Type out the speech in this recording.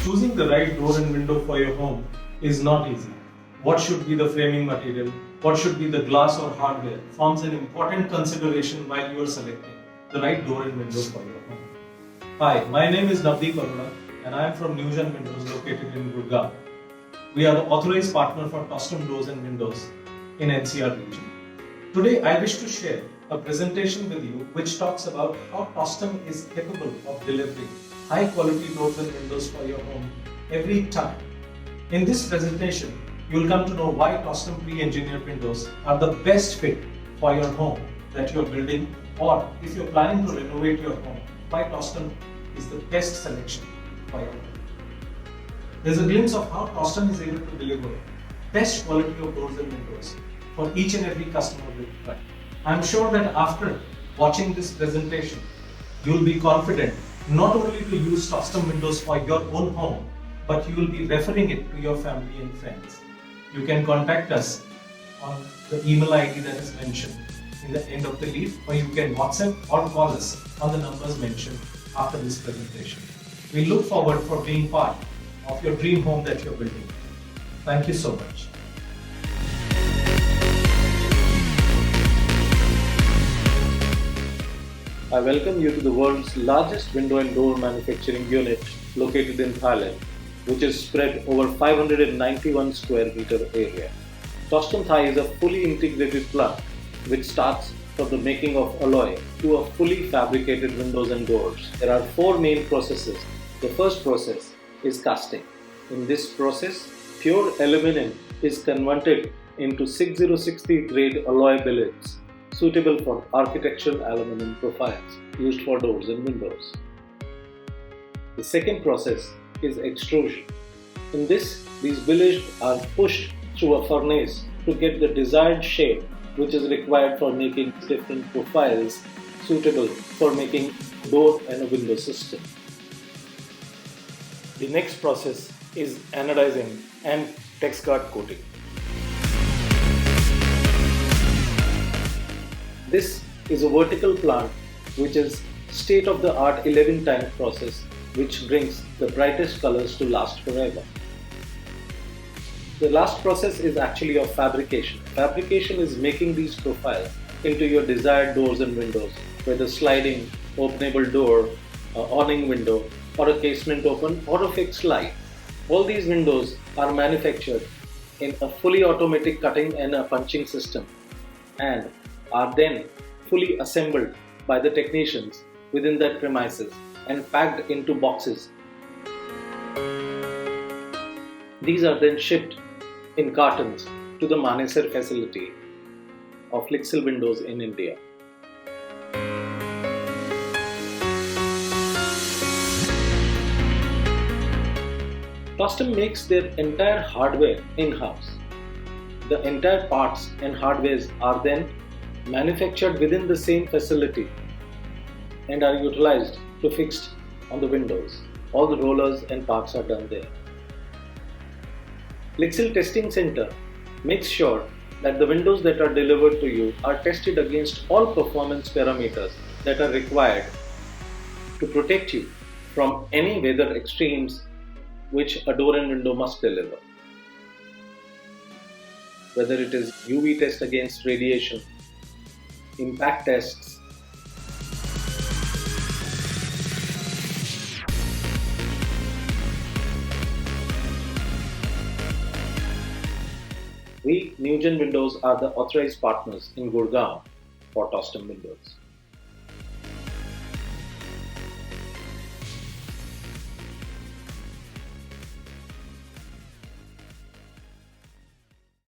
Choosing the right door and window for your home is not easy. What should be the framing material, what should be the glass or hardware forms an important consideration while you are selecting the right door and window for your home. Hi, my name is Navdeep Arora and I am from Newgen Windows located in Gurgaon. We are the authorized partner for Tostem doors and windows in NCR region. Today I wish to share a presentation with you which talks about how Tostem is capable of delivering high quality doors and windows for your home every time. In this presentation, you will come to know why Tostem pre-engineered windows are the best fit for your home that you are building, or if you are planning to renovate your home, why Tostem is the best selection for your home. There is a glimpse of how Tostem is able to deliver best quality of doors and windows for each and every customer we try. I am sure that after watching this presentation, you will be confident not only to use Tostem windows for your own home, but you will be referring it to your family and friends. You can contact us on the email ID that is mentioned in the end of the lead, or you can WhatsApp or call us on the numbers mentioned after this presentation. We look forward for being part of your dream home that you're building. Thank you so much. I welcome you to the world's largest window and door manufacturing unit located in Thailand, which is spread over 591 square meter area. Tostem Thai is a fully integrated plant which starts from the making of alloy to a fully fabricated windows and doors. There are four main processes. The first process is casting. In this process, pure aluminum is converted into 6060 grade alloy billets suitable for architectural aluminum profiles used for doors and windows. The second process is extrusion. In this, these billets are pushed through a furnace to get the desired shape which is required for making different profiles suitable for making door and a window system. The next process is anodizing and TexGuard coating. This is a vertical plant which is state-of-the-art 11-tank process which brings the brightest colors to last forever. The last process is actually of fabrication. Fabrication is making these profiles into your desired doors and windows, whether sliding, openable door, awning window, or a casement open or a fixed light. All these windows are manufactured in a fully automatic cutting and a punching system and are then fully assembled by the technicians within that premises and packed into boxes. These are then shipped in cartons to the Manesar facility of Lixil Windows in India. Tostem makes their entire hardware in-house. The entire parts and hardwares are then manufactured within the same facility and are utilized to fix on the windows. All the rollers and parts are done there. Lixil Testing Center makes sure that the windows that are delivered to you are tested against all performance parameters that are required to protect you from any weather extremes which a door and window must deliver. Whether it is UV test against radiation, impact tests, we, Newgen Windows, are the authorized partners in Gurgaon for Tostem Windows.